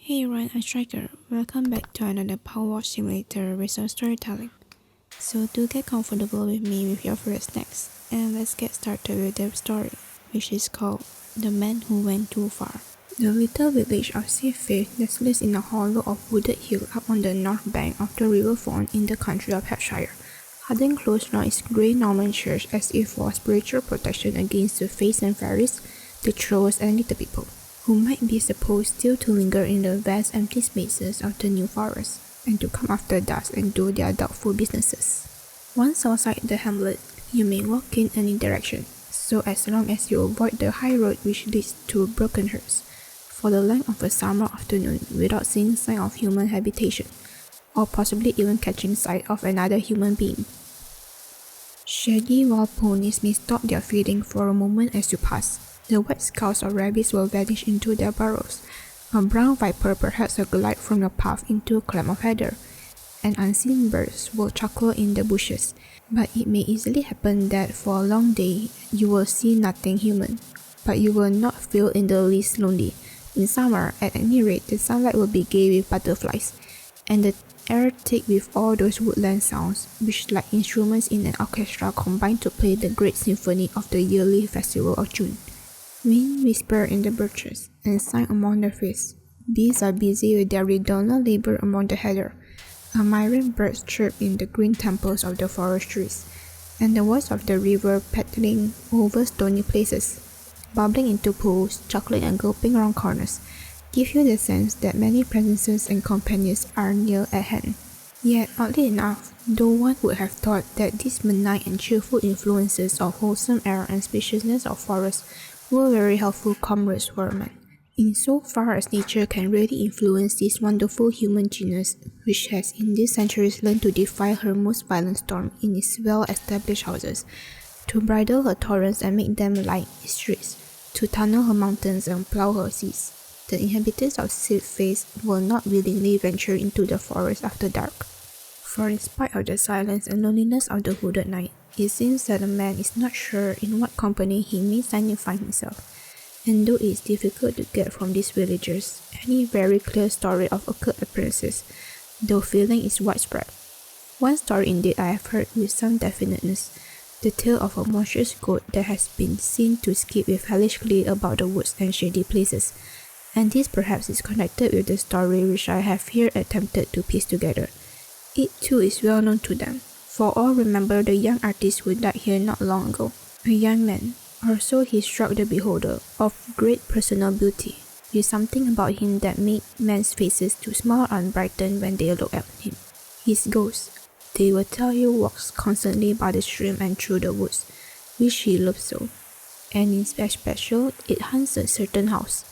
Hey everyone, I'm Striker. Welcome back to another PowerWash Simulator with StoryTelling. So do get comfortable with me with your favorite snacks, and let's get started with the story, which is called The Man Who Went Too Far. The little village of Seafaith nestles in a hollow of wooded hill up on the north bank of the River Fawn in the country of Hampshire, huddling close round its grey Norman church as if for spiritual protection against the fays and fairies, the trolls and little people, who might be supposed still to linger in the vast empty spaces of the New Forest, and to come after dusk and do their doubtful businesses. Once outside the hamlet, you may walk in any direction, so as long as you avoid the high road which leads to Brokenhurst, for the length of a summer afternoon without seeing sign of human habitation, or possibly even catching sight of another human being. Shaggy wild ponies may stop their feeding for a moment as you pass. The white skulls of rabbits will vanish into their burrows. A brown viper perhaps will glide from your path into a clump of heather, and unseen birds will chuckle in the bushes. But it may easily happen that for a long day you will see nothing human, but you will not feel in the least lonely. In summer, at any rate, the sunlight will be gay with butterflies, and the air thick with all those woodland sounds, which like instruments in an orchestra combine to play the great symphony of the yearly festival of June. Wind whisper in the birches, and sigh among the trees. Bees are busy with their redundant labor among the heather. A myriad birds chirp in the green temples of the forest trees, and the voice of the river paddling over stony places, bubbling into pools, chuckling and gulping around corners, give you the sense that many presences and companions are near at hand. Yet, oddly enough, though one would have thought that these benign and cheerful influences of wholesome air and spaciousness of forest were very helpful comrades for a man, in so far as nature can really influence this wonderful human genius, which has in these centuries learned to defy her most violent storm in its well-established houses, to bridle her torrents and make them light its streets, to tunnel her mountains and plough her seas. The inhabitants of Seafaith will not willingly venture into the forest after dark, for in spite of the silence and loneliness of the hooded night, it seems that a man is not sure in what company he may suddenly find himself, and though it is difficult to get from these villagers any very clear story of occult appearances, the feeling is widespread. One story indeed I have heard with some definiteness, the tale of a monstrous goat that has been seen to skip with hellish glee about the woods and shady places, and this perhaps is connected with the story which I have here attempted to piece together. It too is well known to them, for all remember the young artist who died here not long ago, a young man, or so he struck the beholder, of great personal beauty, with something about him that made men's faces to smile and brighten when they looked at him. His ghost, they will tell you, walks constantly by the stream and through the woods, which he loved so, and in especial it haunts a certain house,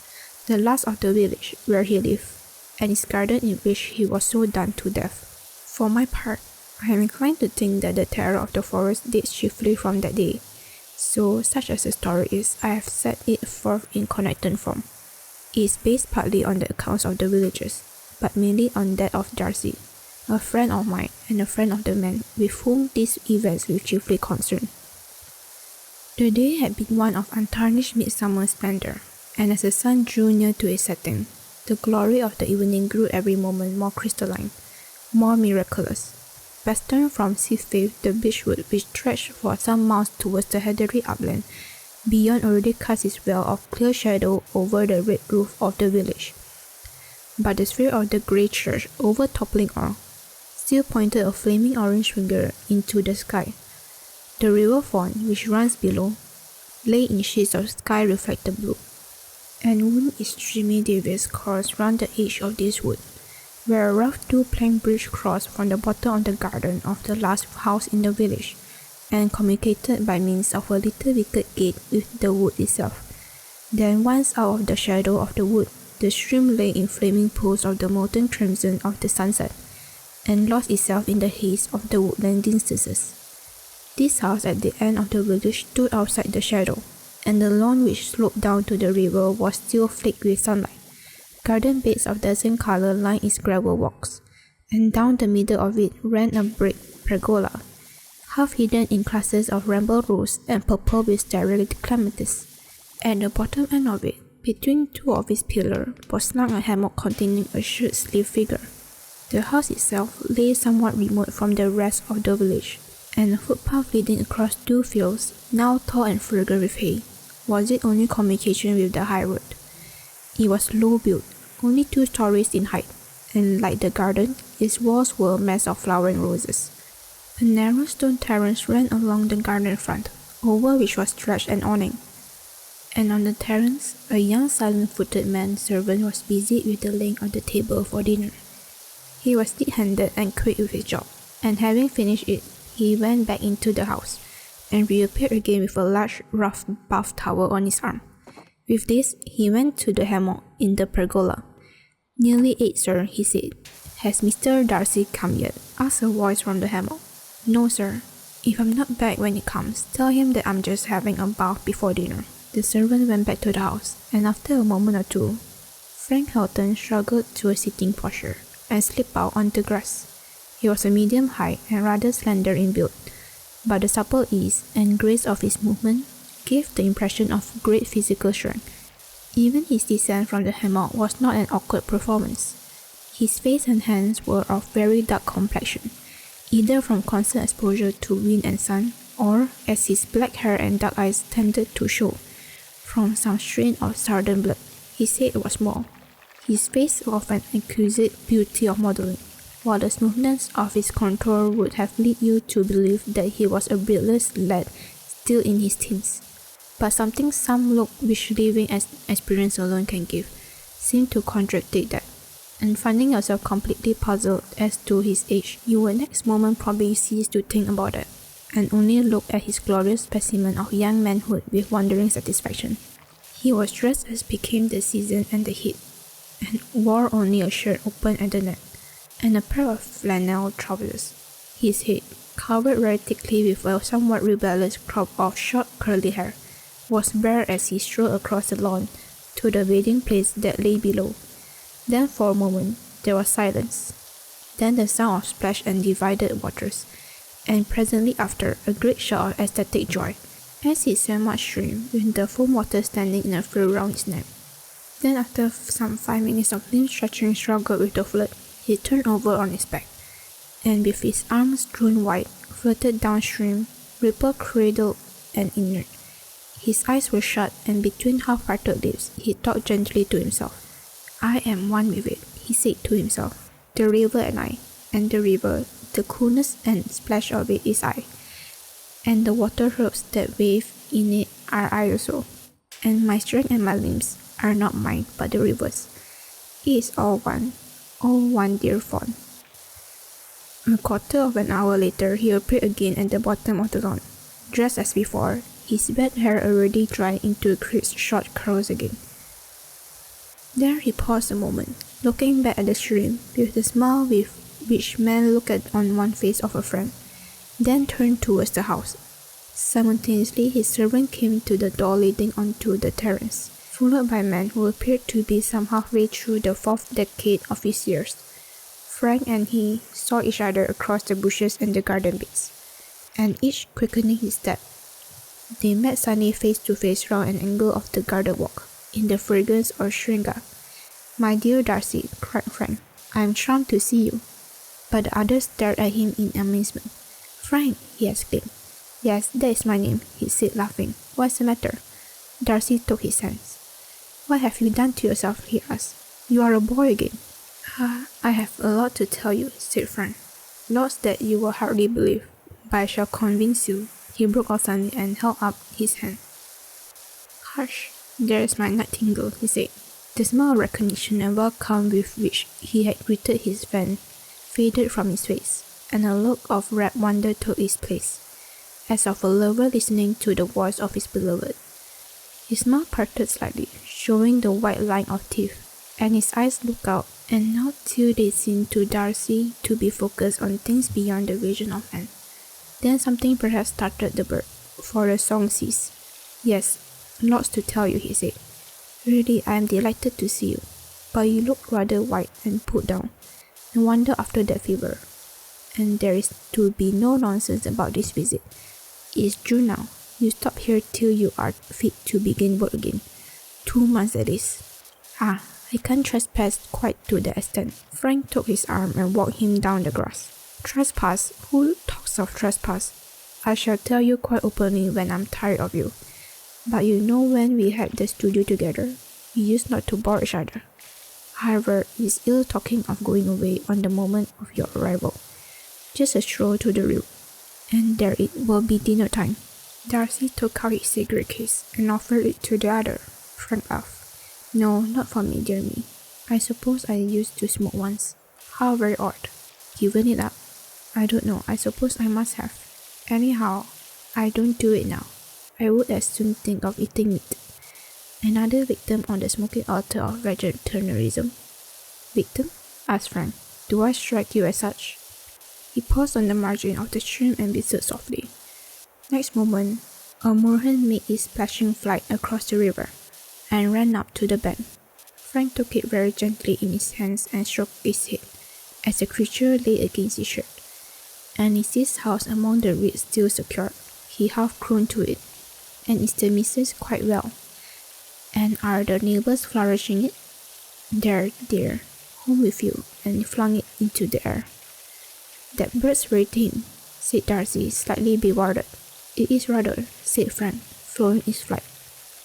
the last of the village where he lived, and its garden in which he was so done to death. For my part, I am inclined to think that the terror of the forest dates chiefly from that day. So, such as the story is, I have set it forth in connected form. It is based partly on the accounts of the villagers, but mainly on that of Darcy, a friend of mine and a friend of the man with whom these events will chiefly concern. The day had been one of untarnished midsummer splendor, and as the sun drew near to its setting, the glory of the evening grew every moment more crystalline, more miraculous. Western from Seafaith, the beechwood which stretched for some miles towards the heathery upland beyond already cast its veil of clear shadow over the red roof of the village. But the sphere of the grey church, overtoppling all, still pointed a flaming orange finger into the sky. The River Fawn, which runs below, lay in sheets of sky-reflected blue, and wound its streamy devious course round the edge of this wood, where a rough two-plank bridge crossed from the bottom of the garden of the last house in the village, and communicated by means of a little wicket gate with the wood itself. Then once out of the shadow of the wood, the stream lay in flaming pools of the molten crimson of the sunset, and lost itself in the haze of the woodland distances. This house at the end of the village stood outside the shadow, and the lawn which sloped down to the river was still flecked with sunlight. Garden beds of dozen colour lined its gravel walks, and down the middle of it ran a brick pergola, half hidden in clusters of ramble rose and purple with sterile clematis. At the bottom end of it, Between two of its pillars was slung a hammock containing a shirt-sleeved figure. The house itself lay somewhat remote from the rest of the village, and a footpath leading across two fields, now tall and fragrant with hay, was its only communication with the high road. It was low-built, only 2 stories in height, and like the garden, its walls were a mass of flowering roses. A narrow stone terrace ran along the garden front, over which was stretched an awning. And on the terrace, a young silent-footed man-servant was busy with the laying of the table for dinner. He was neat-handed and quick with his job, and having finished it, he went back into the house, and reappeared again with a large rough bath towel on his arm. With this, he went to the hammock in the pergola. "Nearly 8, sir," he said. "Has Mr. Darcy come yet?" asked a voice from the hammock. "No, sir. If I'm not back when he comes, tell him that I'm just having a bath before dinner." The servant went back to the house, and after a moment or two, Frank Helton struggled to a sitting posture and slipped out on the grass. He was a medium height and rather slender in build, but the supple ease and grace of his movement gave the impression of great physical strength. Even his descent from the hammock was not an awkward performance. His face and hands were of very dark complexion, either from constant exposure to wind and sun, or, as his black hair and dark eyes tended to show, from some strain of southern blood. His head was small. His face of an exquisite beauty of modeling, while the smoothness of his contour would have led you to believe that he was a beardless lad still in his teens. But some look which living experience alone can give, seemed to contradict that, and finding yourself completely puzzled as to his age, you would next moment probably cease to think about it, and only look at his glorious specimen of young manhood with wondering satisfaction. He was dressed as became the season and the heat, and wore only a shirt open at the neck, and a pair of flannel trousers. His head, covered very thickly with a somewhat rebellious crop of short curly hair, was bare as he strode across the lawn to the bathing place that lay below. Then for a moment there was silence, then the sound of splash and divided waters, and presently after a great shout of ecstatic joy, as he swam upstream with the foam water standing in a frill round his neck. Then after some 5 minutes of limb-stretching struggle with the flood, he turned over on his back, and with his arms strewn wide, floated downstream, ripple cradled and inert. His eyes were shut, and between half-parted lips, he talked gently to himself. "I am one with it," he said to himself. "The river and I, and the river, the coolness and splash of it is I, and the water herbs that wave in it are I also, and my strength and my limbs are not mine but the river's. It is all one dear fawn." A quarter of an hour later, he appeared again at the bottom of the lawn, dressed as before, his wet hair already dried into crisp short curls again. There he paused a moment, looking back at the stream with the smile with which men look at on one face of a friend, then turned towards the house. Simultaneously, his servant came to the door leading onto the terrace, followed by men who appeared to be some halfway through the 4th decade of his years. Frank and he saw each other across the bushes and the garden beds, and each quickening his step, they met suddenly face to face round an angle of the garden walk, in the fragrance of shringa. "My dear Darcy," cried Frank, "I am charmed to see you." But the other stared at him in amazement. "Frank!" he exclaimed. "Yes, that is my name," he said, laughing. "What's the matter?" Darcy took his hands. "What have you done to yourself?" he asked. "You are a boy again." I have a lot to tell you," said Frank. "Lots that you will hardly believe, but I shall convince you." He broke off suddenly and held up his hand. "Hush, there is my nightingale," he said. The smile of recognition and welcome with which he had greeted his friend faded from his face, and a look of rapt wonder took its place, as of a lover listening to the voice of his beloved. His mouth parted slightly, showing the white line of teeth, and his eyes looked out and out till they seemed to Darcy to be focused on things beyond the vision of man. Then something perhaps startled the bird, for the song ceased. "Yes, lots to tell you," he said. "Really, I am delighted to see you, but you look rather white and put down. No wonder after that fever. And there is to be no nonsense about this visit. It is June now. You stop here till you are fit to begin work again. 2 months at least. I can't trespass quite to that extent. Frank took his arm and walked him down the grass. Trespass? Who talks of trespass? I shall tell you quite openly when I'm tired of you. But you know when we had the studio together, we used not to bore each other. However, it's ill talking of going away on the moment of your arrival. Just a stroll to the river, and there it will be dinner time. Darcy took out his cigarette case and offered it to the other. Frank laughed. No, not for me, dear me. I suppose I used to smoke once. How very odd. Given it up? I don't know, I suppose I must have. Anyhow, I don't do it now. I would as soon think of eating meat. Another victim on the smoking altar of vegetarianism. Victim? Asked Frank. Do I strike you as such? He paused on the margin of the stream and whistled softly. Next moment, a moorhen made its splashing flight across the river and ran up to the bank. Frank took it very gently in his hands and stroked its head as the creature lay against his shirt. And is this house among the reeds still secured? He half crooned to it. And is the missus quite well? And are the neighbours flourishing it? There, dear, home with you, and he flung it into the air. That bird's very tame, said Darcy, slightly bewildered. It is rather, said Frank, slowing its flight.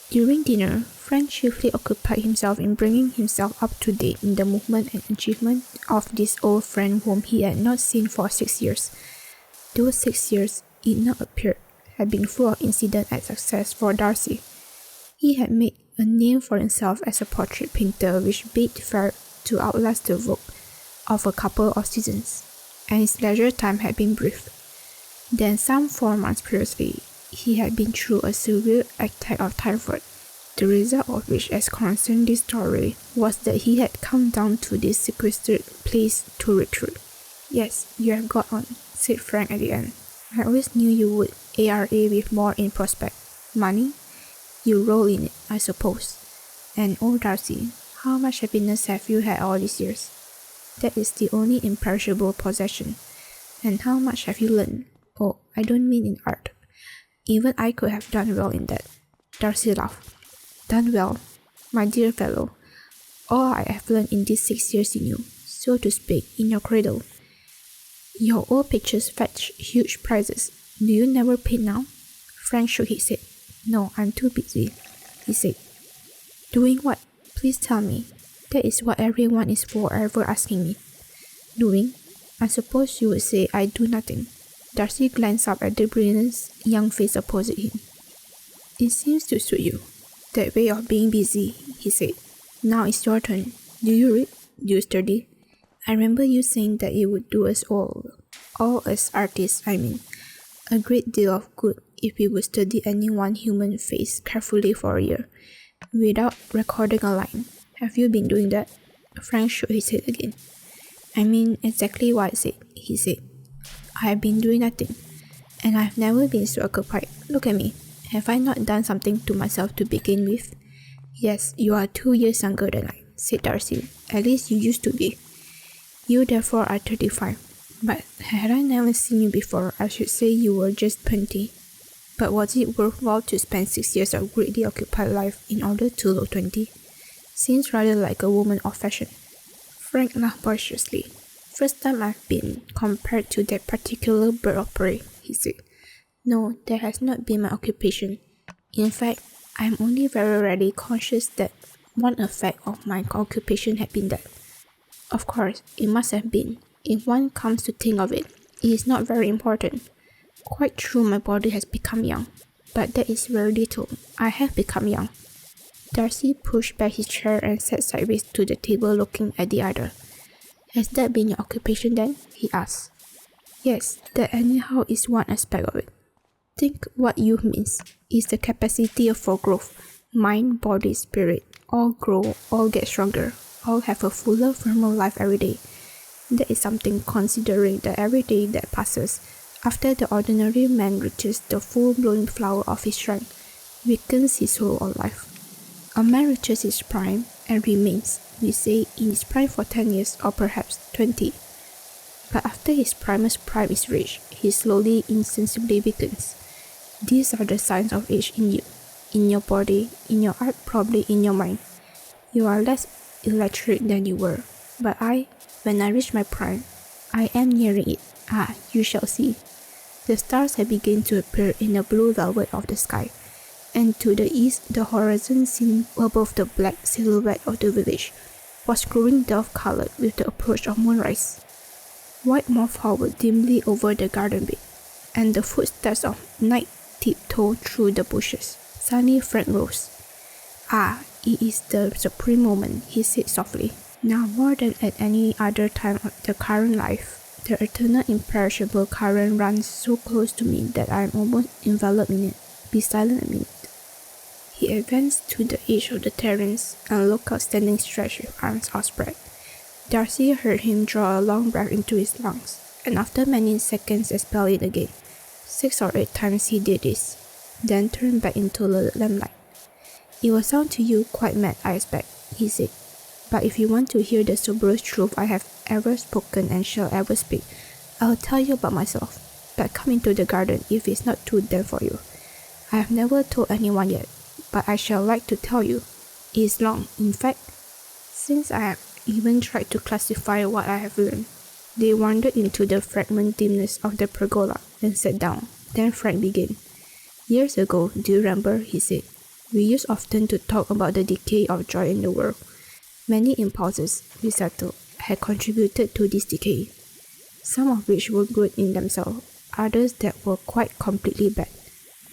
During dinner, Frank chiefly occupied himself in bringing himself up to date in the movement and achievement of this old friend whom he had not seen for 6 years. Those 6 years, it now appeared, had been full of incident and success for Darcy. He had made a name for himself as a portrait painter which bade fair to outlast the vogue of a couple of seasons, and his leisure time had been brief. Then some 4 months previously, he had been through a severe attack of typhoid, the result of which, as concerned this story, was that he had come down to this sequestered place to recruit. Yes, you have got on, said Frank at the end. I always knew you would, ARA with more in prospect. Money? You roll in it, I suppose. And oh Darcy, how much happiness have you had all these years? That is the only imperishable possession. And how much have you learned? Oh, I don't mean in art. Even I could have done well in that. Darcy laughed. Done well? My dear fellow, all I have learned in these 6 years in you, so to speak, in your cradle. Your old pictures fetch huge prizes. Do you never paint now? Frank shook his head. No, I'm too busy, he said. Doing what? Please tell me. That is what everyone is forever asking me. Doing? I suppose you would say I do nothing. Darcy glanced up at the brilliant young face opposite him. It seems to suit you, that way of being busy, he said. Now it's your turn. Do you read? Do you study? I remember you saying that it would do us all as artists, I mean, a great deal of good if we would study any one human face carefully for a year, without recording a line. Have you been doing that? Frank shook his head again. I mean exactly what I said, he said. I have been doing nothing, and I have never been so occupied. Look at me. Have I not done something to myself to begin with? Yes, you are 2 years younger than I, said Darcy. At least you used to be. You therefore are 35. But had I never seen you before, I should say you were just 20. But was it worthwhile to spend 6 years of greatly occupied life in order to look 20? Seems rather like a woman of fashion. Frank laughed boisterously. First time I've been compared to that particular bird of prey, he said. No, that has not been my occupation. In fact, I am only very rarely conscious that one effect of my occupation had been that. Of course, it must have been. If one comes to think of it, it is not very important. Quite true, my body has become young, but that is very little. I have become young. Darcy pushed back his chair and sat sideways to the table looking at the other. Has that been your occupation then? He asked. Yes, that anyhow is one aspect of it. Think what youth means is the capacity for growth. Mind, body, spirit, all grow, all get stronger, all have a fuller, firmer life every day. That is something considering that every day that passes, after the ordinary man reaches the full-blown flower of his strength, weakens his whole on life. A man reaches his prime and remains, we say, in his prime for 10 years or perhaps 20. But after his primer's prime is reached, he slowly, insensibly weakens. These are the signs of age in you. in your body, in your art, probably in your mind. You are less electric than you were. But when I reach my prime, I am nearing it. You shall see. The stars had begun to appear in the blue velvet of the sky, and to the east the horizon seen above the black silhouette of the village was growing dove-colored with the approach of moonrise. White moth hovered dimly over the garden bed, and the footsteps of night tiptoed through the bushes. Suddenly Frank rose. It is the supreme moment, he said softly. Now more than at any other time of the current life, the eternal imperishable current runs so close to me that I am almost enveloped in it. Be silent a minute. He advanced to the edge of the terrace and looked out standing stretched with arms outspread. Darcy heard him draw a long breath into his lungs, and after many seconds expel it again. 6 or 8 times he did this, then turned back into the lamplight. It will sound to you quite mad, I expect, he said. But if you want to hear the soberest truth I have ever spoken and shall ever speak, I'll tell you about myself. But come into the garden if it's not too damp for you. I have never told anyone yet, but I shall like to tell you. It is long, in fact, since I have even tried to classify what I have learned. They wandered into the fragment dimness of the pergola and sat down. Then Frank began. Years ago, do you remember, he said, we used often to talk about the decay of joy in the world. Many impulses, we settled, had contributed to this decay, some of which were good in themselves, others that were quite completely bad.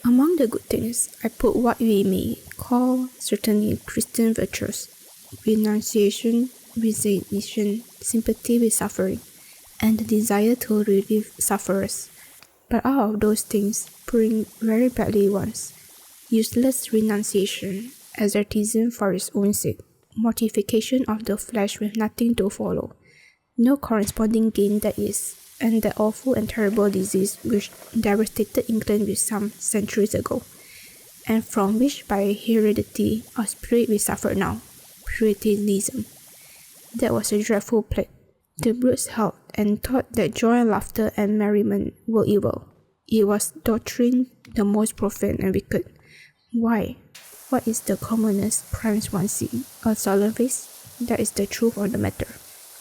Among the good things, I put what we may call certainly Christian virtues: renunciation, resignation, sympathy with suffering, and the desire to relieve sufferers. But out of those things, putting very badly ones: useless renunciation, asceticism for its own sake, mortification of the flesh with nothing to follow, no corresponding gain that is, and that awful and terrible disease which devastated England with some centuries ago, and from which by heredity of spirit we suffer now, Puritanism. That was a dreadful plague. The brutes held and thought that joy, laughter, and merriment were evil. It was doctrine the most profane and wicked. Why? What is the commonest crimes one see? A solemn face? That is the truth of the matter.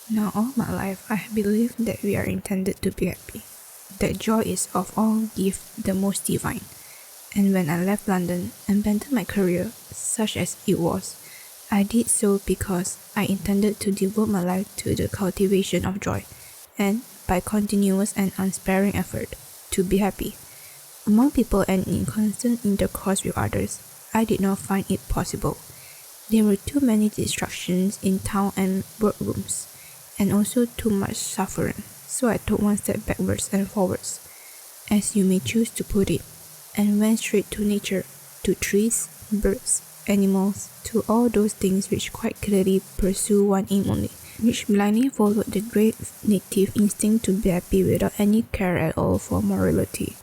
Now all my life I have believed that we are intended to be happy, that joy is of all gifts the most divine. And when I left London and abandoned my career, such as it was, I did so because I intended to devote my life to the cultivation of joy, and, by continuous and unsparing effort, to be happy. Among people and in constant intercourse with others, I did not find it possible. There were too many distractions in town and workrooms, and also too much suffering, so I took one step backwards and forwards, as you may choose to put it, and went straight to nature, to trees, birds, animals, to all those things which quite clearly pursue one aim only, which blindly followed the great native instinct to be happy without any care at all for morality,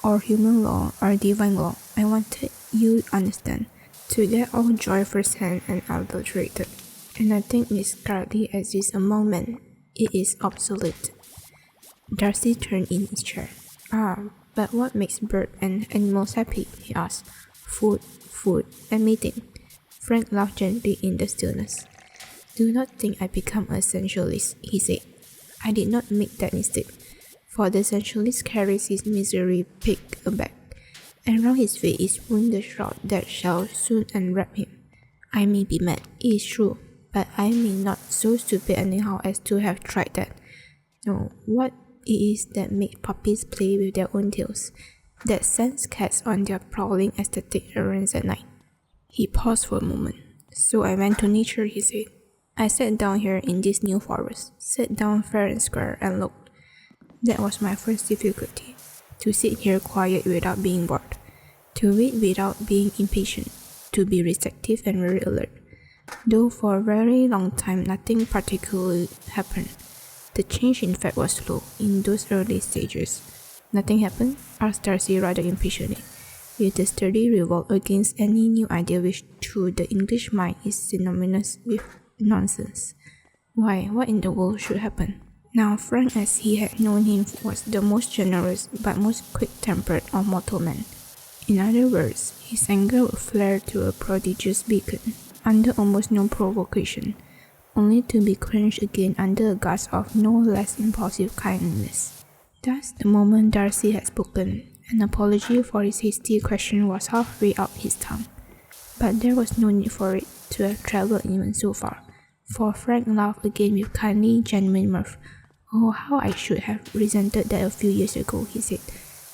or human law, or divine law. I wanted you to understand, to get all joy firsthand and adulterated. And I think it scarcely exists among men. It is obsolete. Darcy turned in his chair. But what makes birds and animals happy? He asked. Food, and mating. Frank laughed gently in the stillness. Do not think I become a sensualist, he said. I did not make that mistake, for the sensualist carries his misery pick aback, and round his face is wound the shroud that shall soon enwrap him. I may be mad, it is true, but I may not so stupid anyhow as to have tried that. No, what it is that makes puppies play with their own tails, that sends cats on their prowling aesthetic errands at night. He paused for a moment. So I went to nature, he said. I sat down here in this new forest, sat down fair and square and looked. That was my first difficulty, to sit here quiet without being bored, to wait without being impatient, to be receptive and very alert. Though for a very long time nothing particularly happened. The change in fact was slow in those early stages. Nothing happened? Asked Darcy rather impatiently, with a sturdy revolt against any new idea which to the English mind is synonymous with nonsense. Why, what in the world should happen? Now Frank, as he had known him, was the most generous but most quick-tempered of mortal men. In other words, his anger would flare to a prodigious beacon, under almost no provocation, only to be quenched again under a gust of no less impulsive kindness. Thus, the moment Darcy had spoken, an apology for his hasty question was halfway up his tongue. But there was no need for it to have travelled even so far, for Frank laughed again with kindly, genuine mirth. "Oh, how I should have resented that a few years ago," he said.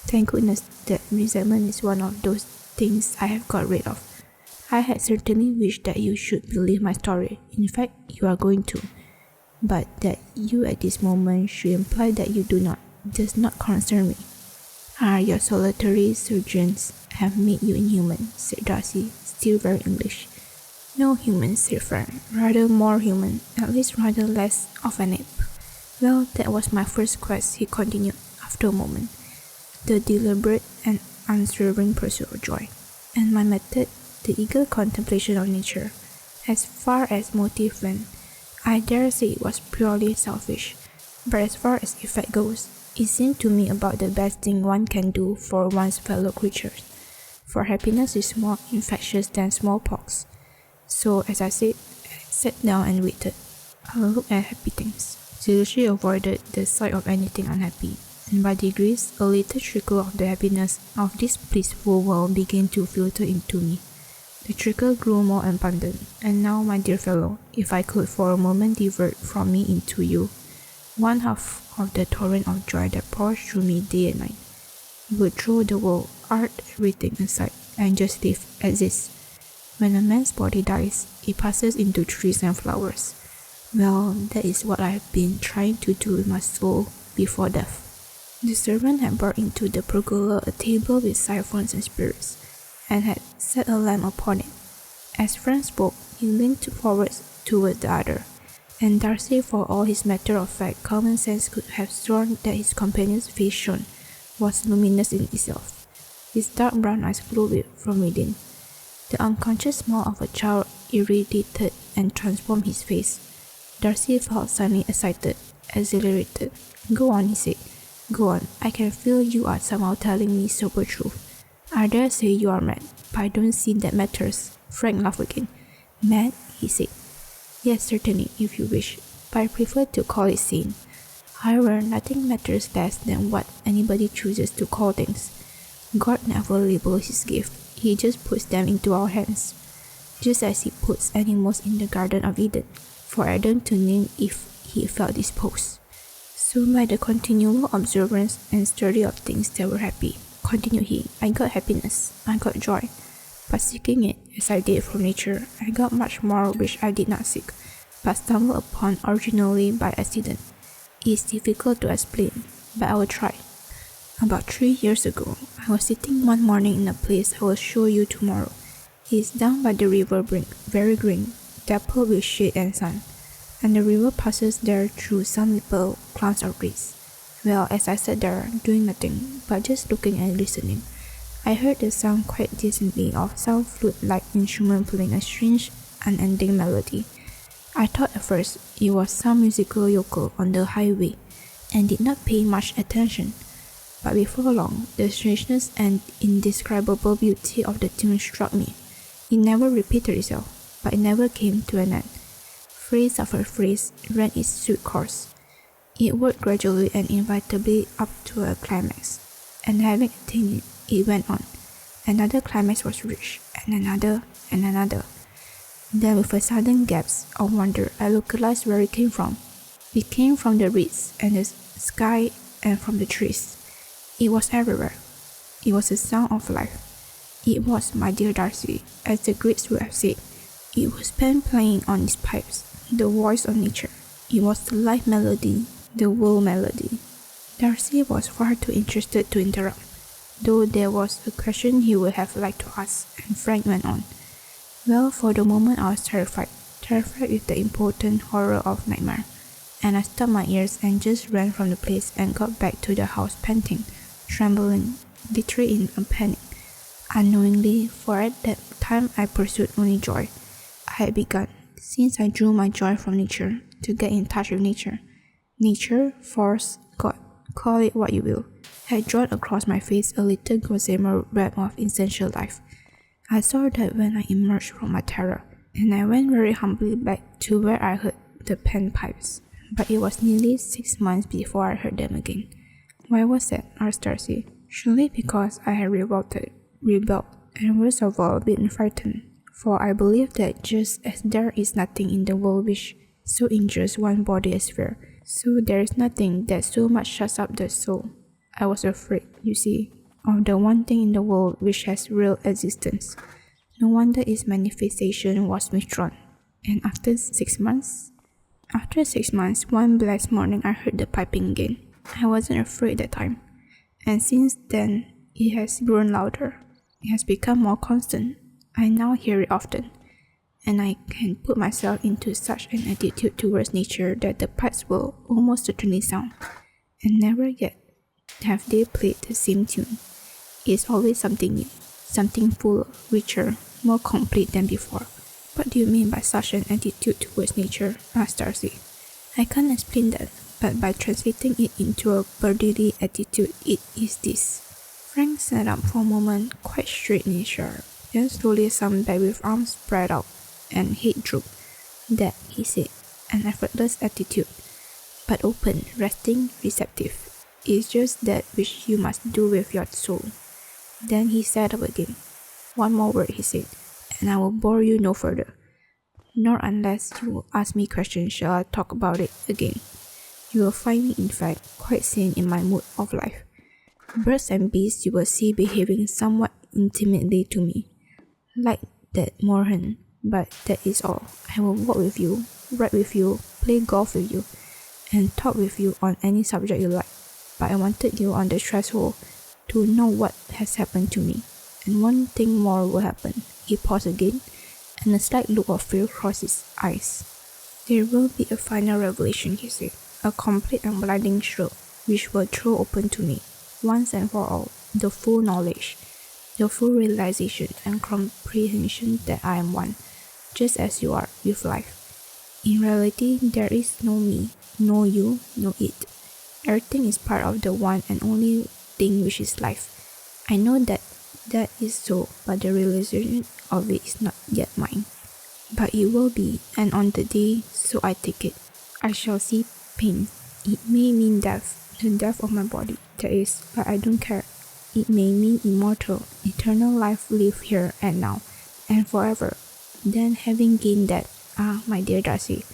"Thank goodness that resentment is one of those things I have got rid of. I had certainly wished that you should believe my story. In fact, you are going to. But that you at this moment should imply that you do not, does not concern me. Your solitary sojourns have made you inhuman," said Darcy, still very English. "No human," said Frank. "Rather more human, at least rather less of an ape." "Well, that was my first quest," he continued, after a moment. "The deliberate and unswerving pursuit of joy. And my method, the eager contemplation of nature. As far as motive went, I dare say it was purely selfish. But as far as effect goes, it seemed to me about the best thing one can do for one's fellow creatures. For happiness is more infectious than smallpox. So, as I said, I sat down and waited. I looked at happy things. Seriously avoided the sight of anything unhappy, and by degrees, a little trickle of the happiness of this blissful world began to filter into me. The trickle grew more abundant, and now, my dear fellow, if I could for a moment divert from me into you one half of the torrent of joy that pours through me day and night, you would throw the world, art, everything aside, and just live, exist. When a man's body dies, it passes into trees and flowers. Well, that is what I have been trying to do with my soul before death." The servant had brought into the pergola a table with siphons and spirits, and had set a lamp upon it. As Frank spoke, he leaned forward toward the other, and Darcy, for all his matter-of-fact common sense, could have sworn that his companion's face shone, was luminous in itself. His dark brown eyes glowed from within. The unconscious smile of a child irradiated and transformed his face. Darcy felt suddenly excited, exhilarated. "Go on," he said. "Go on. I can feel you are somehow telling me sober truth. I dare say you are mad, but I don't see that matters." Frank laughed again. "Mad?" he said. "Yes, certainly, if you wish, but I prefer to call it sane. However, nothing matters less than what anybody chooses to call things. God never labels his gift, he just puts them into our hands, just as he puts animals in the Garden of Eden, for Adam to name if he felt disposed. So by the continual observance and study of things that were happy," continued he, "I got happiness, I got joy. But seeking it, as I did from nature, I got much more which I did not seek, but stumbled upon originally by accident. It is difficult to explain, but I will try. About 3 years ago, I was sitting one morning in a place I will show you tomorrow. It is down by the river brink, very green, dappled with shade and sun, and the river passes there through some little clumps of reeds. Well, as I sat there, doing nothing, but just looking and listening, I heard the sound quite distinctly of some flute-like instrument playing a strange, unending melody. I thought at first it was some musical yokel on the highway, and did not pay much attention. But before long, the strangeness and indescribable beauty of the tune struck me. It never repeated itself, but it never came to an end. Phrase after phrase ran its sweet course. It worked gradually and inevitably up to a climax, and having attained it, it went on. Another climax was reached, and another, and another. Then, with a sudden gasp of wonder, I localized where it came from. It came from the reeds and the sky and from the trees. It was everywhere. It was a sound of life. It was, my dear Darcy, as the Greeks would have said, it was Pan playing on his pipes, the voice of nature. It was the life melody, the world melody. Darcy was far too interested to interrupt, though there was a question he would have liked to ask, and Frank went on. Well, for the moment I was terrified with the impotent horror of nightmare, and I stopped my ears and just ran from the place and got back to the house panting, trembling, literally in a panic. Unknowingly, for at that time I pursued only joy. I had begun, since I drew my joy from nature, to get in touch with nature. Nature, force, God, call it what you will. had drawn across my face a little gossamer web of essential life. I saw that when I emerged from my terror, and I went very humbly back to where I heard the panpipes. But it was nearly 6 months before I heard them again. Why was that? Asked Darcy. Surely because I had rebelled, and worst of all, been frightened. For I believe that just as there is nothing in the world which so injures one body as fear, so there is nothing that so much shuts up the soul. I was afraid, you see, of the one thing in the world which has real existence. No wonder its manifestation was withdrawn. And after 6 months? After 6 months, one blessed morning I heard the piping again. I wasn't afraid that time. And since then, it has grown louder. It has become more constant. I now hear it often. And I can put myself into such an attitude towards nature that the pipes will almost certainly sound. And never yet have they played the same tune. It is always something new, something fuller, richer, more complete than before. What do you mean by such an attitude towards nature? Asked Darcy. I can't explain that, but by translating it into a bodily attitude, it is this. Frank sat up for a moment, quite straight and sharp, then slowly sunk back with arms spread out and head drooped. That, he said, an effortless attitude, but open, resting, receptive. It's just that which you must do with your soul. Then he sat up again. One more word, he said, and I will bore you no further. Nor unless you will ask me questions shall I talk about it again. You will find me, in fact, quite sane in my mood of life. Birds and beasts you will see behaving somewhat intimately to me, like that moorhen, but that is all. I will walk with you, ride with you, play golf with you, and talk with you on any subject you like. But I wanted you on the threshold to know what has happened to me. And one thing more will happen. He paused again, and a slight look of fear crossed his eyes. There will be a final revelation, he said, a complete and blinding stroke, which will throw open to me, once and for all, the full knowledge, the full realization and comprehension that I am one, just as you are, with life. In reality, there is no me, no you, no it. Everything is part of the one and only thing which is life. I know that is so, but the realization of it is not yet mine. But it will be, and on the day, so I take it, I shall see pain. It may mean death, the death of my body, that is, but I don't care. It may mean immortal, eternal life lived here and now, and forever. Then having gained that, my dear Darcy,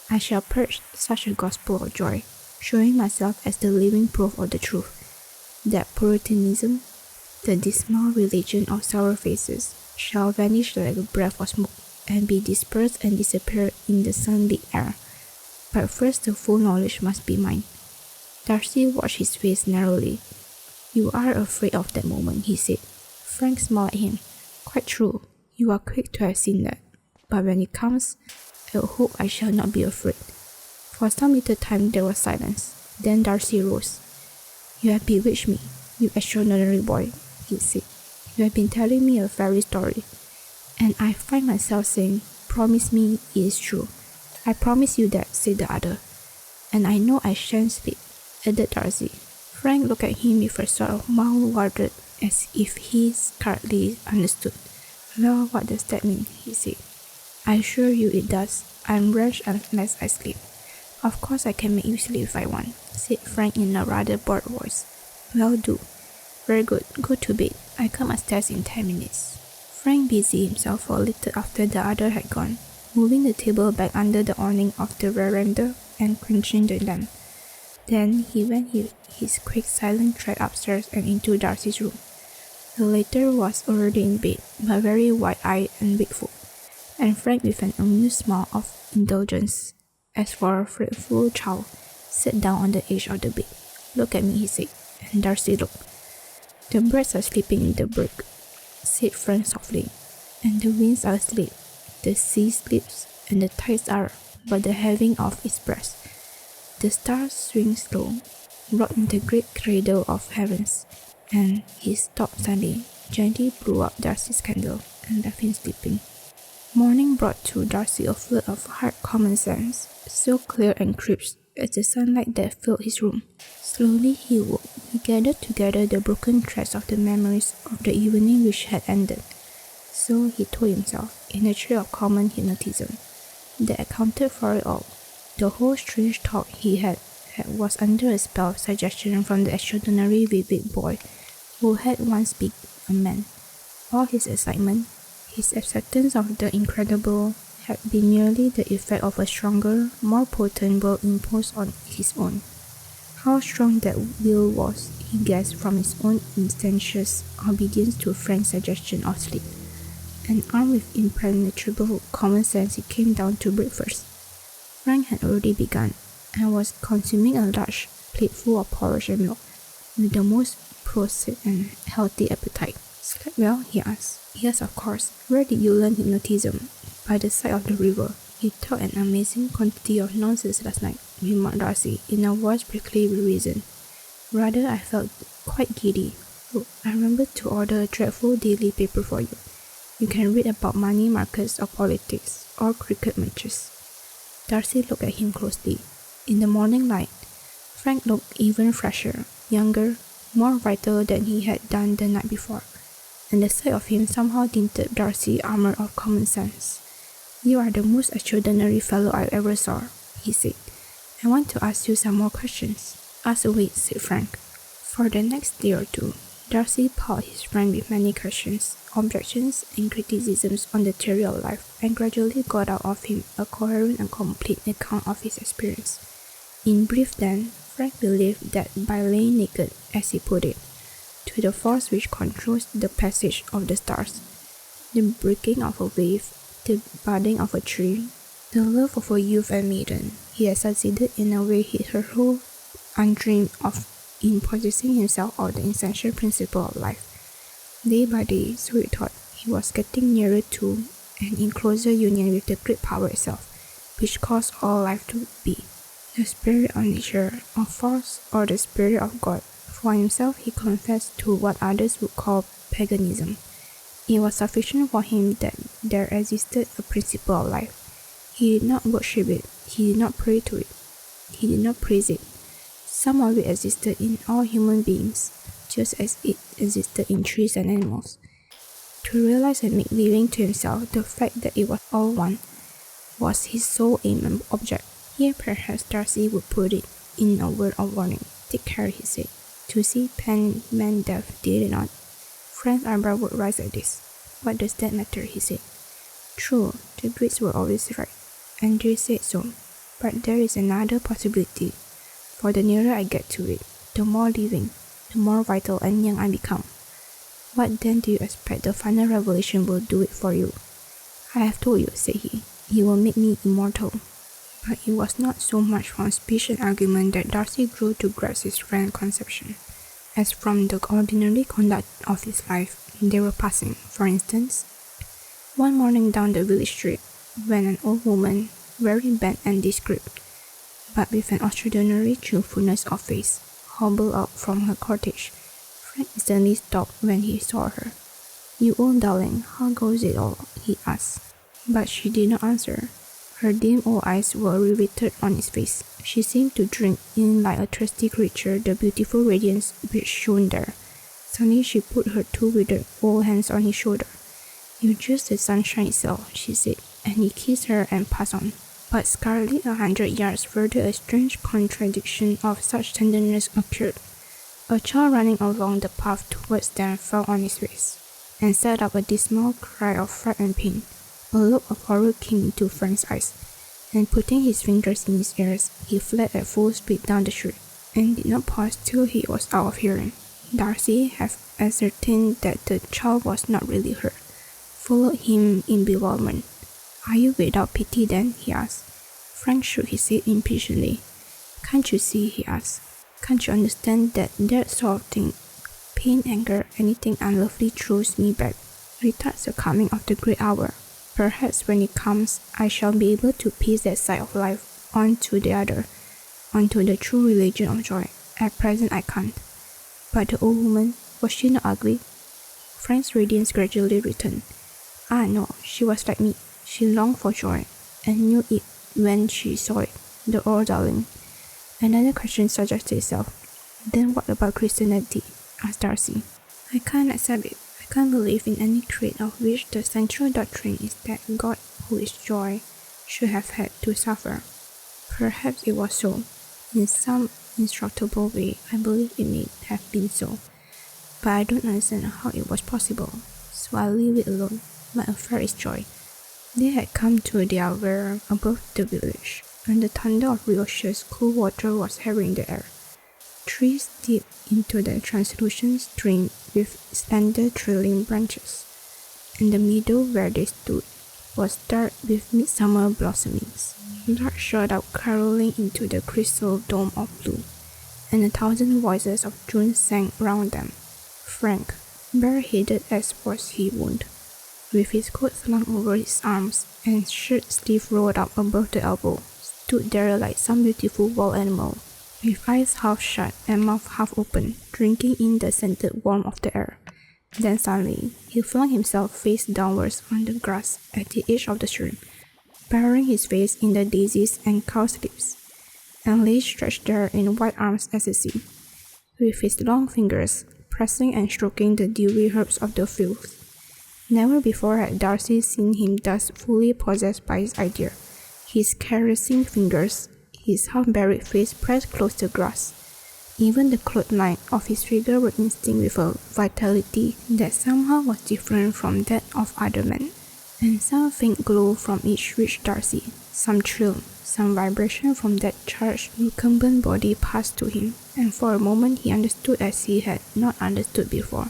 I shall preach such a gospel of joy, showing myself as the living proof of the truth, that Puritanism, the dismal religion of sour faces, shall vanish like a breath of smoke, and be dispersed and disappear in the sunlit air. But first the full knowledge must be mine. Darcy watched his face narrowly. You are afraid of that moment, he said. Frank smiled at him. Quite true, you are quick to have seen that. But when it comes, I hope I shall not be afraid. For some little time there was silence. Then Darcy rose. You have bewitched me, you extraordinary boy, he said. You have been telling me a fairy story, and I find myself saying, promise me it is true. I promise you that, said the other. And I know I shan't sleep, added Darcy. Frank looked at him with a sort of mild wonder, as if he scarcely understood. Well, what does that mean? He said. I assure you it does. I am wretched unless I sleep. Of course I can make you sleep if I want, said Frank in a rather bored voice. Well, do. Very good. Go to bed. I come upstairs in 10 minutes. Frank busied himself for a little after the other had gone, moving the table back under the awning of the veranda and quenching the lamp. Then he went his quick, silent tread upstairs and into Darcy's room. The latter was already in bed, but very wide-eyed and wakeful, and Frank, with an amused smile of indulgence, as for a fretful child, sat down on the edge of the bed. Look at me, he said, and Darcy looked. The birds are sleeping in the brook, said Frank softly, and the winds are asleep. The sea sleeps, and the tides are but the heaving of its breast. The stars swing slow, brought in the great cradle of heavens, and he stopped suddenly, gently blew out Darcy's candle, and left him sleeping. Morning brought to Darcy a flood of hard common sense, so clear and crisp as the sunlight that filled his room. Slowly he woke. He gathered together the broken threads of the memories of the evening which had ended. So he told himself, in a trait of common hypnotism, that accounted for it all. The whole strange talk he had was under a spell of suggestion from the extraordinary vivid boy who had once been a man. All his excitement, his acceptance of the incredible, had been merely the effect of a stronger, more potent will imposed on his own. How strong that will was, he guessed from his own instantaneous obedience to Frank's suggestion of sleep. And armed with impenetrable common sense, he came down to breakfast. Frank had already begun, and was consuming a large plateful of porridge and milk, with the most prosaic and healthy appetite. Slept well? He asked. Yes, of course. Where did you learn hypnotism? By the side of the river. You talked an amazing quantity of nonsense last night, remarked Darcy, in a voice briefly with reason. Rather, I felt quite giddy. Look, I remembered to order a dreadful daily paper for you. You can read about money markets or politics, or cricket matches. Darcy looked at him closely. In the morning light, Frank looked even fresher, younger, more vital than he had done the night before, and the sight of him somehow tinted Darcy's armor of common sense. You are the most extraordinary fellow I ever saw, he said. I want to ask you some more questions. Ask away, said Frank. For the next day or two, Darcy plied his friend with many questions, objections, and criticisms on the theory of life, and gradually got out of him a coherent and complete account of his experience. In brief, then, Frank believed that by laying naked, as he put it, to the force which controls the passage of the stars, the breaking of a wave, the budding of a tree, the love of a youth and maiden, he had succeeded in a way hitherto undreamed of in possessing himself of the essential principle of life. Day by day, so he thought, he was getting nearer to and in closer union with the great power itself, which caused all life to be. The spirit of nature, of force, or the spirit of God. For himself, he confessed to what others would call paganism. It was sufficient for him that there existed a principle of life. He did not worship it, he did not pray to it, he did not praise it. Some of it existed in all human beings, just as it existed in trees and animals. To realize and make living to himself the fact that it was all one, was his sole aim and object. Here perhaps Darcy would put it in a word of warning. Take care, he said. To see pen man deaf, did it not? Frank's eyebrow would rise at this. What does that matter, he said. True, the Greeks were always right, and they said so. But there is another possibility. For the nearer I get to it, the more living, the more vital and young I become. What then do you expect the final revelation will do it for you? I have told you, said he. It will make me immortal. But it was not so much from speech and argument that Darcy grew to grasp his friend's conception, as from the ordinary conduct of his life. They were passing, for instance, one morning down the village street, when an old woman, very bent and discreet, but with an extraordinary cheerfulness of face, hobbled out from her cottage. Frank instantly stopped when he saw her. You old darling, how goes it all? He asked. But she did not answer. Her dim old eyes were riveted on his face. She seemed to drink in like a thirsty creature the beautiful radiance which shone there. Suddenly she put her two withered old hands on his shoulder. You're just the sunshine itself, she said, and he kissed her and passed on. But scarcely 100 yards further a strange contradiction of such tenderness occurred. A child running along the path towards them fell on his face, and set up a dismal cry of fright and pain. A look of horror came into Frank's eyes, and putting his fingers in his ears, he fled at full speed down the street, and did not pause till he was out of hearing. Darcy, having ascertained that the child was not really hurt, followed him in bewilderment. Are you without pity then? He asked. Frank shook his head impatiently. Can't you see? He asked. Can't you understand that sort of thing, pain, anger, anything unlovely throws me back, retards the coming of the great hour? Perhaps when it comes, I shall be able to piece that side of life on to the other, onto the true religion of joy. At present I can't. But the old woman, was she not ugly? Frank's radiance gradually returned. Ah no, she was like me. She longed for joy, and knew it when she saw it, the old darling. Another question suggested itself. Then what about Christianity? Asked Darcy. I can't accept it. I can't believe in any creed of which the central doctrine is that God, who is joy, should have had to suffer. Perhaps it was so. In some indestructible way, I believe it may have been so. But I don't understand how it was possible, so I leave it alone. My affair is joy. They had come to their where above the village, and the thunder of Rioche's cool water was harrying the air. Trees dipped into the translucent stream with slender trailing branches, and the meadow where they stood was dark with midsummer blossomings. Larks shot out caroling into the crystal dome of blue, and 1,000 voices of June sang round them. Frank, bareheaded as was he wont, with his coat slung over his arms and shirt sleeve rolled up above the elbow, stood there like some beautiful wild animal, with eyes half shut and mouth half open, drinking in the scented warmth of the air. Then suddenly, he flung himself face downwards on the grass at the edge of the stream, burying his face in the daisies and cowslips, and lay stretched there in white arms ecstasy, with his long fingers pressing and stroking the dewy herbs of the fields. Never before had Darcy seen him thus fully possessed by his idea. His caressing fingers, his half-buried face pressed close to grass. Even the clothed lines of his figure were instinct with a vitality that somehow was different from that of other men. And some faint glow from each reached Darcy, some thrill, some vibration from that charged, recumbent body passed to him, and for a moment he understood as he had not understood before,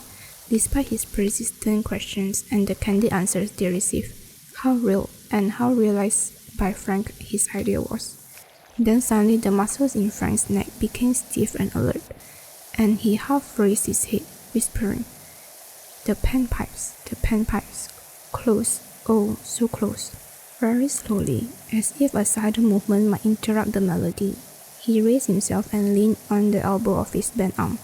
despite his persistent questions and the candid answers they received, how real and how realized by Frank his idea was. Then suddenly the muscles in Frank's neck became stiff and alert, and he half raised his head, whispering, the panpipes, close, oh, so close. Very slowly, as if a sudden movement might interrupt the melody, he raised himself and leaned on the elbow of his bent arm,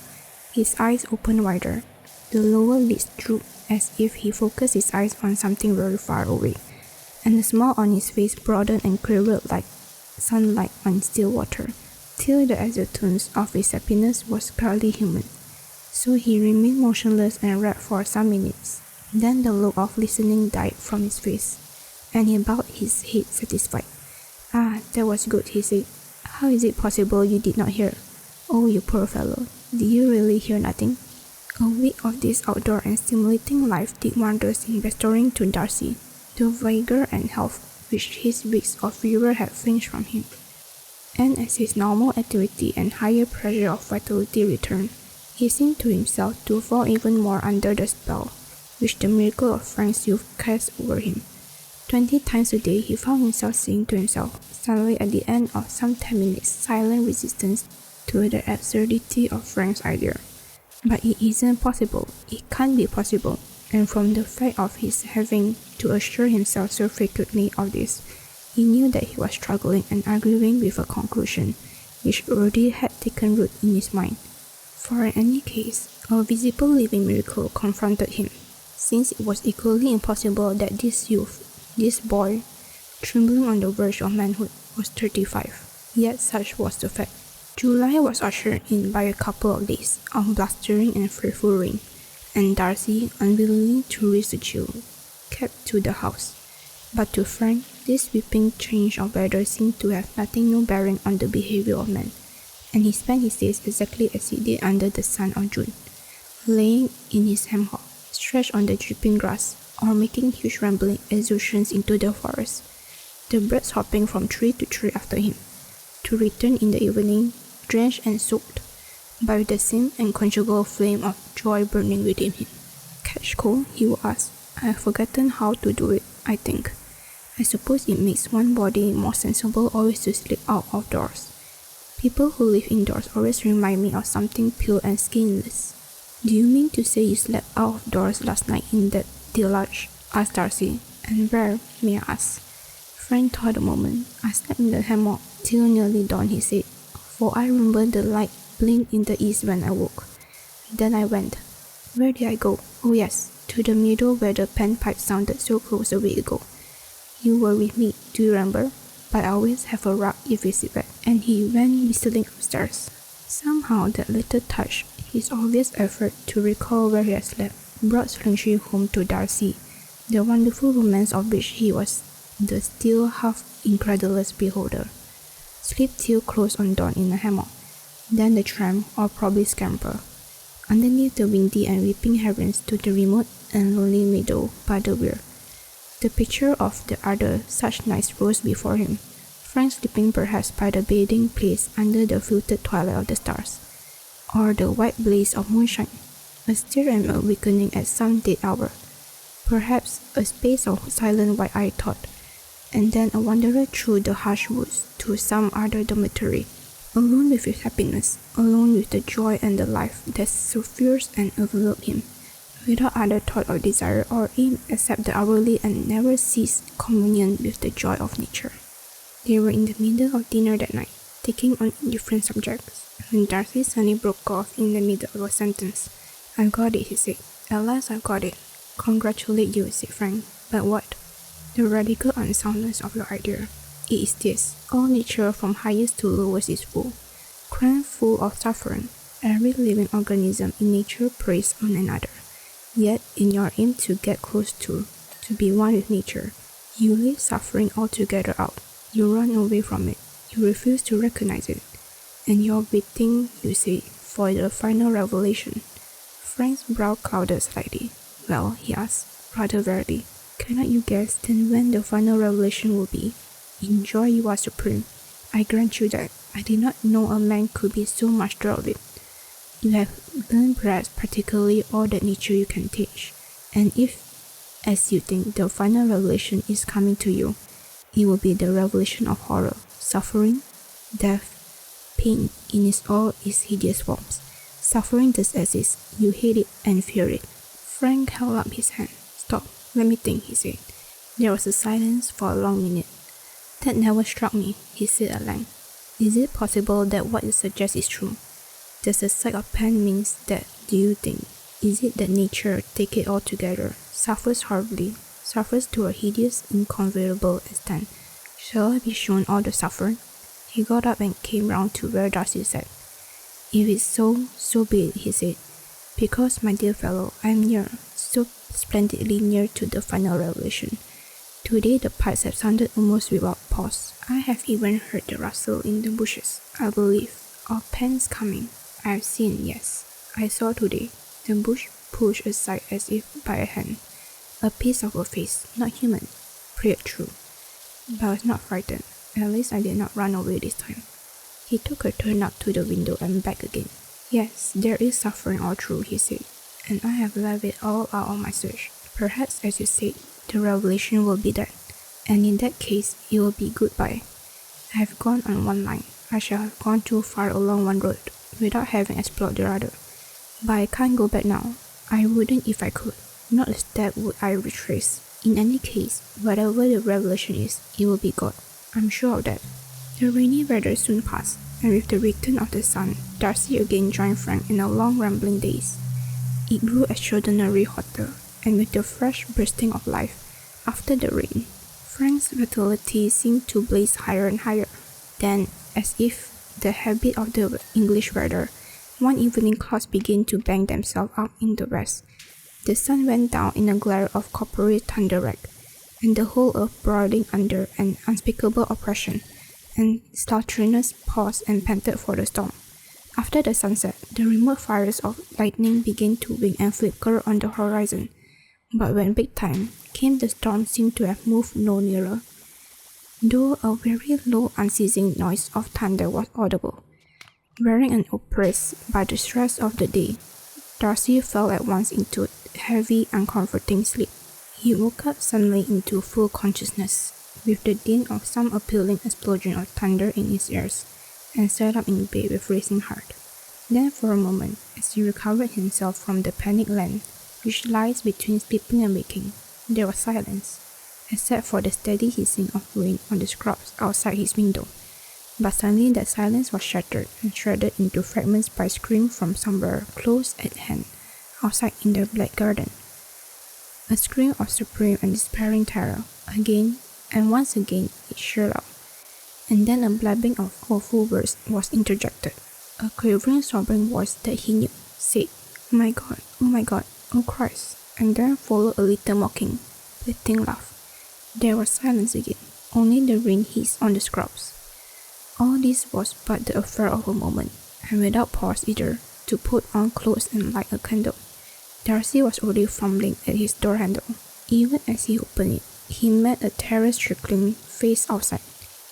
his eyes opened wider. The lower lids drooped as if he focused his eyes on something very far away, and the smile on his face broadened and quivered like sunlight on still water, till the exultance of his happiness was scarcely human. So he remained motionless and rapt for some minutes. Then the look of listening died from his face, and he bowed his head satisfied. Ah, that was good, he said. How is it possible you did not hear? Oh, you poor fellow, did you really hear nothing? A week of this outdoor and stimulating life did wonders in restoring to Darcy the vigor and health which his weeks of fever had flinched from him. And as his normal activity and higher pressure of vitality returned, he seemed to himself to fall even more under the spell which the miracle of Frank's youth cast over him. 20 times a day he found himself saying to himself, suddenly at the end of some 10 minutes' silent resistance to the absurdity of Frank's idea. But it isn't possible, it can't be possible, and from the fact of his having to assure himself so frequently of this, he knew that he was struggling and arguing with a conclusion which already had taken root in his mind. For in any case, a visible living miracle confronted him, since it was equally impossible that this youth, this boy, trembling on the verge of manhood, was 35. Yet such was the fact. July was ushered in by a couple of days of blustering and fearful rain, and Darcy, unwilling to risk the chill, kept to the house. But to Frank, this sweeping change of weather seemed to have no bearing on the behavior of man, and he spent his days exactly as he did under the sun of June, laying in his hammock, stretched on the dripping grass, or making huge rambling excursions into the forest, the birds hopping from tree to tree after him, to return in the evening, drenched and soaked, but with the same unquenchable flame of joy burning within him. Catch cold? He would ask. I have forgotten how to do it, I think. I suppose it makes one body more sensible always to sleep out of doors. People who live indoors always remind me of something pale and skinless. Do you mean to say you slept out of doors last night in that deluge? Asked Darcy. And where, may I ask? Frank thought a moment. I slept in the hammock till nearly dawn, he said, for I remember the light blinked in the east when I woke. Then I went. Where did I go? Oh yes, to the meadow where the panpipe sounded so close a week ago. You were with me, do you remember? but I always have a rug if it's wet, and he went whistling upstairs. Somehow that little touch, his obvious effort to recall where he had slept, brought Slingshy home to Darcy, the wonderful romance of which he was the still half-incredulous beholder. Sleep till close on dawn in a hammock, then the tramp, or probably scamper, underneath the windy and weeping heavens to the remote and lonely meadow by the weir. The picture of the other such nights rose before him, Frank sleeping perhaps by the bathing place under the filtered twilight of the stars, or the white blaze of moonshine, astir and awakening at some dead hour, perhaps a space of silent wide-eyed thought, and then a wanderer through the harsh woods to some other dormitory, alone with his happiness, alone with the joy and the life that suffused and enveloped him, without other thought or desire or aim except the hourly and never ceased communion with the joy of nature. They were in the middle of dinner that night, taking on indifferent subjects, when Darcy suddenly broke off in the middle of a sentence. "I've got it," he said. "At last I've got it." "Congratulate you," said Frank. "But what?" "The radical unsoundness of your idea. It is this: all nature from highest to lowest is full, crammed full of suffering. Every living organism in nature preys on another. Yet, in your aim to get close to be one with nature, you leave suffering altogether out. You run away from it. You refuse to recognize it. And you're waiting, you say, for the final revelation." Frank's brow clouded slightly. "Well," he asked, rather wearily, "cannot you guess then when the final revelation will be? In joy you are supreme. I grant you that. I did not know a man could be so master of it. You have learned perhaps practically all that nature you can teach, and if, as you think, the final revelation is coming to you, it will be the revelation of horror, suffering, death, pain in all its hideous forms. Suffering does exist. You hate it and fear it." Frank held up his hand. "Stop, let me think," he said. There was a silence for a long minute. "That never struck me," he said at length. "Is it possible that what you suggest is true? Does the sight of pain means that, do you think? Is it that nature, take it all together, suffers horribly, suffers to a hideous, inconceivable extent? Shall I be shown all the suffering?" He got up and came round to where Darcy sat. "If it's so, so be it," he said. "Because, my dear fellow, I am near, so splendidly near to the final revelation. Today the pipes have sounded almost without pause. I have even heard the rustle in the bushes, I believe, of pens coming. I have seen, yes, I saw today, the bush pushed aside as if by a hand. A piece of a face, not human, peered through. But I was not frightened. At least I did not run away this time." He took a turn up to the window and back again. "Yes, there is suffering all through," he said, "and I have left it all out on my search. Perhaps, as you said, the revelation will be that, and in that case, it will be goodbye. I have gone on one line. I shall have gone too far along one road, without having explored the other. But I can't go back now. I wouldn't if I could. Not a step would I retrace. In any case, whatever the revelation is, it will be God. I'm sure of that." The rainy weather soon passed, and with the return of the sun, Darcy again joined Frank in the long rambling days. It grew extraordinarily hotter, and with the fresh bursting of life after the rain, Frank's vitality seemed to blaze higher and higher. Then, as if the habit of the English weather, one evening clouds began to bank themselves up in the west. The sun went down in a glare of coppery thunderwrack, and the whole earth broiling under an unspeakable oppression, and sultriness paused and panted for the storm. After the sunset, the remote fires of lightning began to wink and flicker on the horizon, but when big time came, the storm seemed to have moved no nearer, though a very low unceasing noise of thunder was audible. Wearing and oppressed by the stress of the day, Darcy fell at once into heavy, uncomforting sleep. He woke up suddenly into full consciousness, with the din of some appalling explosion of thunder in his ears, and sat up in bed with racing heart. Then for a moment, as he recovered himself from the panic land which lies between sleeping and waking, there was silence, except for the steady hissing of rain on the scrubs outside his window. But suddenly that silence was shattered and shredded into fragments by a scream from somewhere close at hand, outside in the black garden. A scream of supreme and despairing terror. Again, and once again, it shrieked out. And then a blabbing of awful words was interjected. A quavering, sobbing voice that he knew said, oh my God, oh Christ," and then followed a little mocking, bleating laugh. There was silence again, only the rain hissed on the scrubs. All this was but the affair of a moment, and without pause either, to put on clothes and light a candle. Darcy was already fumbling at his door handle. Even as he opened it, he met a terror-stricken face outside,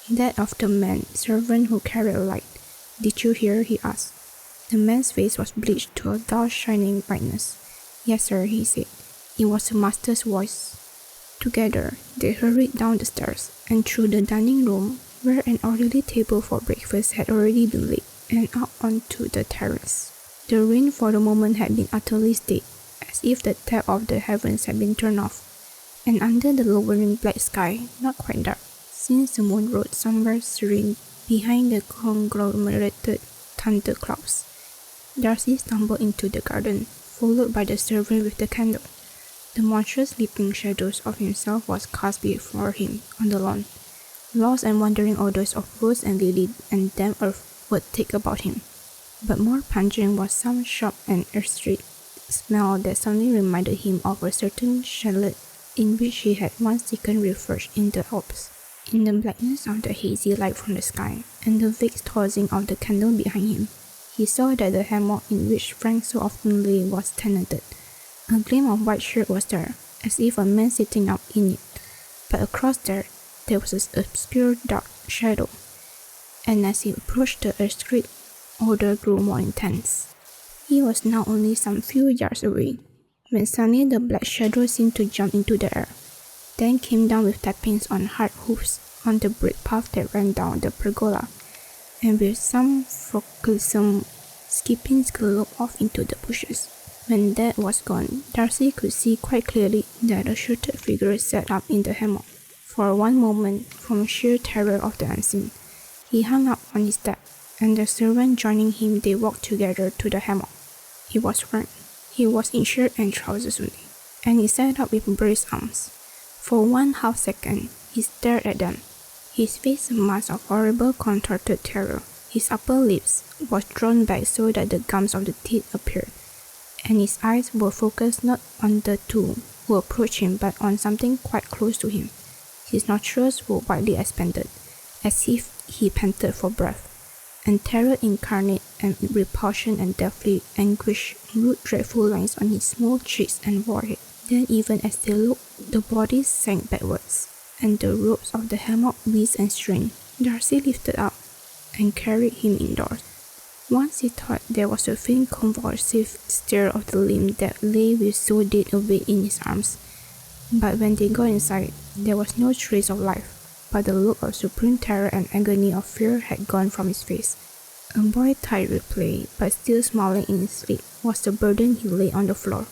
that of the man servant who carried a light. "Did you hear?" he asked. The man's face was bleached to a dull shining brightness. "Yes, sir," he said. It was the master's voice. Together, they hurried down the stairs and through the dining room, where an orderly table for breakfast had already been laid, and out onto the terrace. The rain for the moment had been utterly stayed, as if the tap of the heavens had been turned off, and under the lowering black sky, not quite dark, since the moon rode somewhere serene behind the conglomerated thunderclouds. Darcy stumbled into the garden, followed by the servant with the candle. The monstrous leaping shadows of himself was cast before him on the lawn. Lost and wandering odors of rose and lily and damp earth would take about him. But more pungent was some sharp and earthy smell that suddenly reminded him of a certain chalet in which he had once taken refuge in the Alps. In the blackness of the hazy light from the sky, and the vague tossing of the candle behind him, he saw that the hammock in which Frank so often lay was tenanted. A gleam of white shirt was there, as if a man sitting up in it, but across there was an obscure dark shadow, and as he approached the earthquake, odor grew more intense. He was now only some few yards away, when suddenly the black shadow seemed to jump into the air, then came down with tappings on hard hoofs on the brick path that ran down the pergola, and with some frolicsome skipping galloped off into the bushes. When that was gone, Darcy could see quite clearly that a shirted figure sat up in the hammock. For one moment, from sheer terror of the unseen, he hung up on his step, and the servant joining him, they walked together to the hammock. It was Frank. He was in shirt and trousers only, and he sat up with braced arms. For 1/2 second, he stared at them, his face a mask of horrible contorted terror. His upper lips was drawn back so that the gums of the teeth appeared, and his eyes were focused not on the two who approached him but on something quite close to him. His nostrils were widely expanded, as if he panted for breath, and terror incarnate and repulsion and deathly anguish wrote dreadful lines on his smooth cheeks and forehead. Then even as they looked, the bodies sank backwards, and the ropes of the hammock whizzed and strained. Darcy lifted up and carried him indoors. Once he thought there was a faint convulsive stir of the limb that lay with so dead a weight in his arms, but when they got inside, there was no trace of life, but the look of supreme terror and agony of fear had gone from his face. A boy tired with play, but still smiling in his sleep, was the burden he lay on the floor.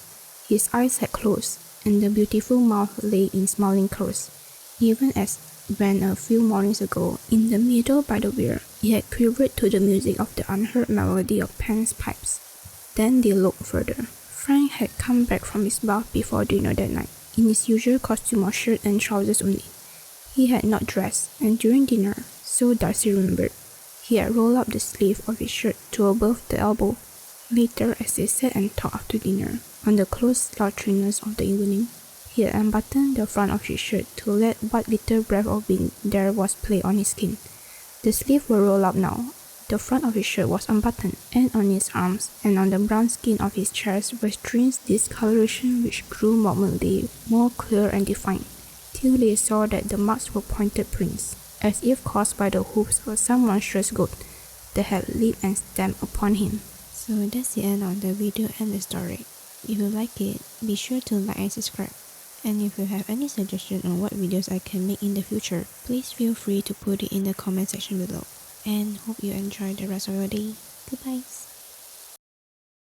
His eyes had closed, and the beautiful mouth lay in smiling curves, even as when a few mornings ago, in the meadow by the weir, he had quivered to the music of the unheard melody of Pan's pipes. Then they looked further. Frank had come back from his bath before dinner that night, in his usual costume of shirt and trousers only. He had not dressed, and during dinner, so Darcy remembered, he had rolled up the sleeve of his shirt to above the elbow. Later, as they sat and talked after dinner, on the close sultriness of the evening, he had unbuttoned the front of his shirt to let what little breath of wind there was play on his skin. The sleeves were rolled up now. The front of his shirt was unbuttoned, and on his arms and on the brown skin of his chest were streaks of discoloration which grew momently more clear and defined, till they saw that the marks were pointed prints, as if caused by the hoofs of some monstrous goat that had leaped and stamped upon him. So that's the end of the video and the story. If you like it, be sure to like and subscribe. And if you have any suggestion on what videos I can make in the future, please feel free to put it in the comment section below. And hope you enjoy the rest of your day. Goodbye.